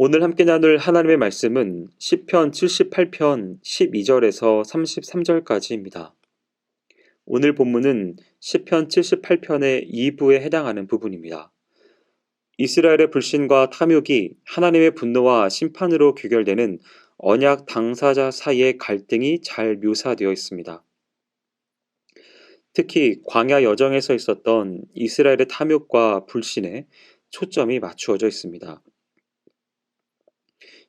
오늘 함께 나눌 하나님의 말씀은 시편 78편 12절에서 33절까지입니다. 오늘 본문은 시편 78편의 2부에 해당하는 부분입니다. 이스라엘의 불신과 탐욕이 하나님의 분노와 심판으로 귀결되는 언약 당사자 사이의 갈등이 잘 묘사되어 있습니다. 특히 광야 여정에서 있었던 이스라엘의 탐욕과 불신에 초점이 맞추어져 있습니다.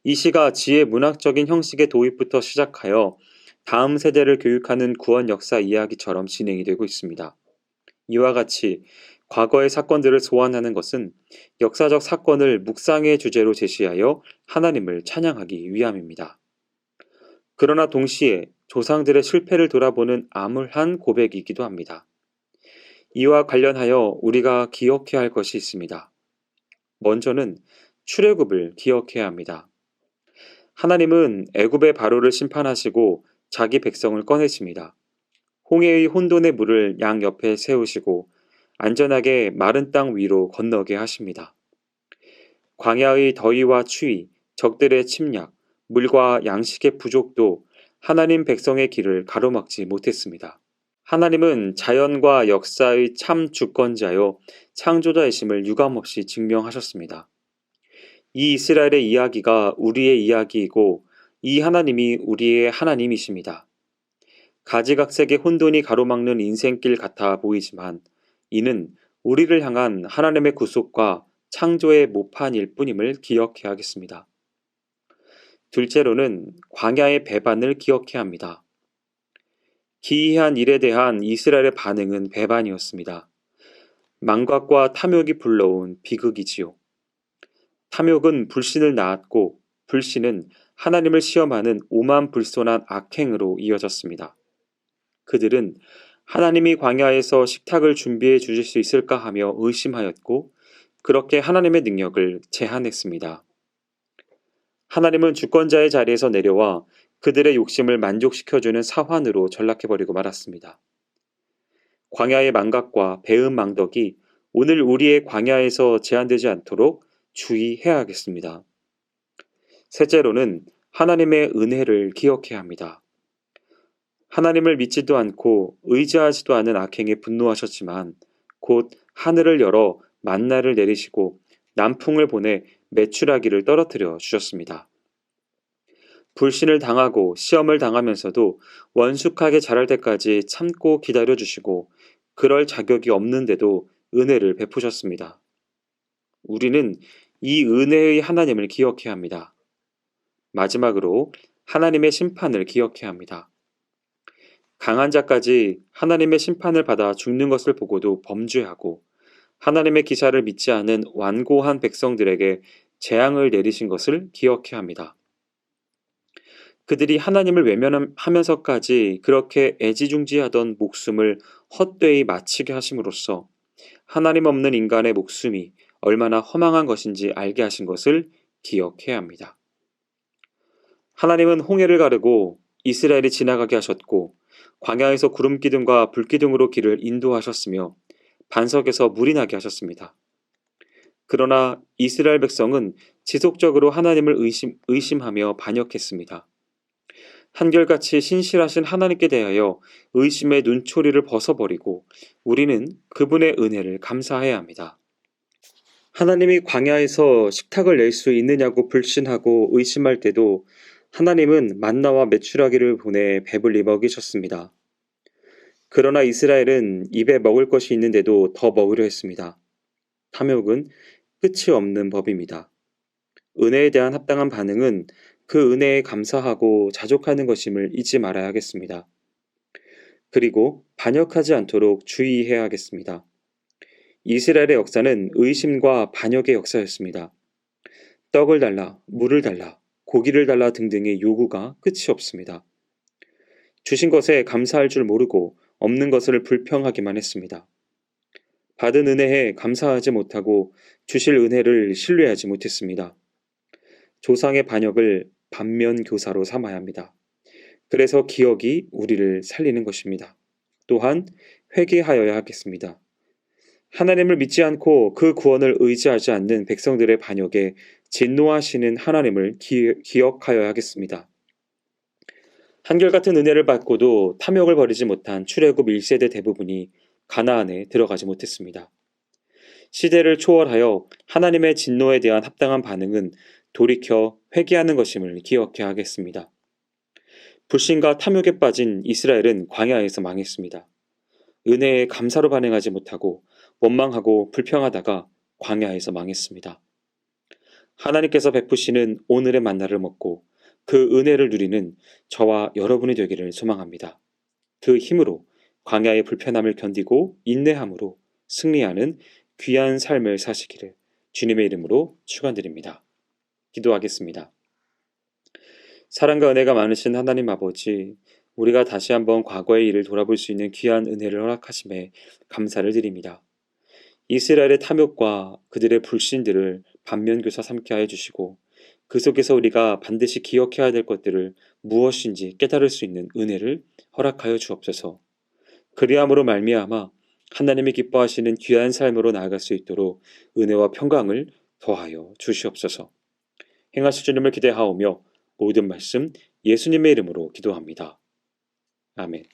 이 시가 지혜 문학적인 형식의 도입부터 시작하여 다음 세대를 교육하는 구원 역사 이야기처럼 진행이 되고 있습니다. 이와 같이 과거의 사건들을 소환하는 것은 역사적 사건을 묵상의 주제로 제시하여 하나님을 찬양하기 위함입니다. 그러나 동시에 조상들의 실패를 돌아보는 암울한 고백이기도 합니다. 이와 관련하여 우리가 기억해야 할 것이 있습니다. 먼저는 출애굽을 기억해야 합니다. 하나님은 애굽의 바로를 심판하시고 자기 백성을 꺼내십니다. 홍해의 혼돈의 물을 양 옆에 세우시고 안전하게 마른 땅 위로 건너게 하십니다. 광야의 더위와 추위, 적들의 침략, 물과 양식의 부족도 하나님 백성의 길을 가로막지 못했습니다. 하나님은 자연과 역사의 참 주권자요 창조자이심을 유감없이 증명하셨습니다. 이 이스라엘의 이야기가 우리의 이야기이고 이 하나님이 우리의 하나님이십니다. 가지각색의 혼돈이 가로막는 인생길 같아 보이지만 이는 우리를 향한 하나님의 구속과 창조의 모판일 뿐임을 기억해야겠습니다. 둘째로는 광야의 배반을 기억해야 합니다. 기이한 일에 대한 이스라엘의 반응은 배반이었습니다. 망각과 탐욕이 불러온 비극이지요. 탐욕은 불신을 낳았고 불신은 하나님을 시험하는 오만불손한 악행으로 이어졌습니다. 그들은 하나님이 광야에서 식탁을 준비해 주실 수 있을까 하며 의심하였고 그렇게 하나님의 능력을 제한했습니다. 하나님은 주권자의 자리에서 내려와 그들의 욕심을 만족시켜주는 사환으로 전락해버리고 말았습니다. 광야의 망각과 배은망덕이 오늘 우리의 광야에서 제한되지 않도록 주의해야 하겠습니다. 셋째로는 하나님의 은혜를 기억해야 합니다. 하나님을 믿지도 않고 의지하지도 않은 악행에 분노하셨지만 곧 하늘을 열어 만나를 내리시고 남풍을 보내 메추라기를 떨어뜨려 주셨습니다. 불신을 당하고 시험을 당하면서도 원숙하게 자랄 때까지 참고 기다려 주시고 그럴 자격이 없는데도 은혜를 베푸셨습니다. 우리는 이 은혜의 하나님을 기억해야 합니다. 마지막으로 하나님의 심판을 기억해야 합니다. 강한 자까지 하나님의 심판을 받아 죽는 것을 보고도 범죄하고 하나님의 기사를 믿지 않은 완고한 백성들에게 재앙을 내리신 것을 기억해야 합니다. 그들이 하나님을 외면하면서까지 그렇게 애지중지하던 목숨을 헛되이 마치게 하심으로써 하나님 없는 인간의 목숨이 얼마나 허망한 것인지 알게 하신 것을 기억해야 합니다. 하나님은 홍해를 가르고 이스라엘이 지나가게 하셨고 광야에서 구름 기둥과 불 기둥으로 길을 인도하셨으며 반석에서 물이 나게 하셨습니다. 그러나 이스라엘 백성은 지속적으로 하나님을 의심하며 반역했습니다. 한결같이 신실하신 하나님께 대하여 의심의 눈초리를 벗어버리고 우리는 그분의 은혜를 감사해야 합니다. 하나님이 광야에서 식탁을 낼 수 있느냐고 불신하고 의심할 때도 하나님은 만나와 메추라기를 보내 배불리 먹이셨습니다. 그러나 이스라엘은 입에 먹을 것이 있는데도 더 먹으려 했습니다. 탐욕은 끝이 없는 법입니다. 은혜에 대한 합당한 반응은 그 은혜에 감사하고 자족하는 것임을 잊지 말아야 하겠습니다. 그리고 반역하지 않도록 주의해야 하겠습니다. 이스라엘의 역사는 의심과 반역의 역사였습니다. 떡을 달라, 물을 달라, 고기를 달라 등등의 요구가 끝이 없습니다. 주신 것에 감사할 줄 모르고 없는 것을 불평하기만 했습니다. 받은 은혜에 감사하지 못하고 주실 은혜를 신뢰하지 못했습니다. 조상의 반역을 반면교사로 삼아야 합니다. 그래서 기억이 우리를 살리는 것입니다. 또한 회개하여야 하겠습니다. 하나님을 믿지 않고 그 구원을 의지하지 않는 백성들의 반역에 진노하시는 하나님을 기억하여야 하겠습니다. 한결같은 은혜를 받고도 탐욕을 버리지 못한 출애굽 1세대 대부분이 가나안에 들어가지 못했습니다. 시대를 초월하여 하나님의 진노에 대한 합당한 반응은 돌이켜 회개하는 것임을 기억해야 하겠습니다. 불신과 탐욕에 빠진 이스라엘은 광야에서 망했습니다. 은혜에 감사로 반응하지 못하고 원망하고 불평하다가 광야에서 망했습니다. 하나님께서 베푸시는 오늘의 만나를 먹고 그 은혜를 누리는 저와 여러분이 되기를 소망합니다. 그 힘으로 광야의 불편함을 견디고 인내함으로 승리하는 귀한 삶을 사시기를 주님의 이름으로 축원드립니다. 기도하겠습니다. 사랑과 은혜가 많으신 하나님 아버지, 우리가 다시 한번 과거의 일을 돌아볼 수 있는 귀한 은혜를 허락하심에 감사를 드립니다. 이스라엘의 탐욕과 그들의 불신들을 반면교사 삼게 하여 주시고 그 속에서 우리가 반드시 기억해야 될 것들을 무엇인지 깨달을 수 있는 은혜를 허락하여 주옵소서. 그리함으로 말미암아 하나님이 기뻐하시는 귀한 삶으로 나아갈 수 있도록 은혜와 평강을 더하여 주시옵소서. 행하실 주님을 기대하오며 모든 말씀 예수님의 이름으로 기도합니다. 아멘.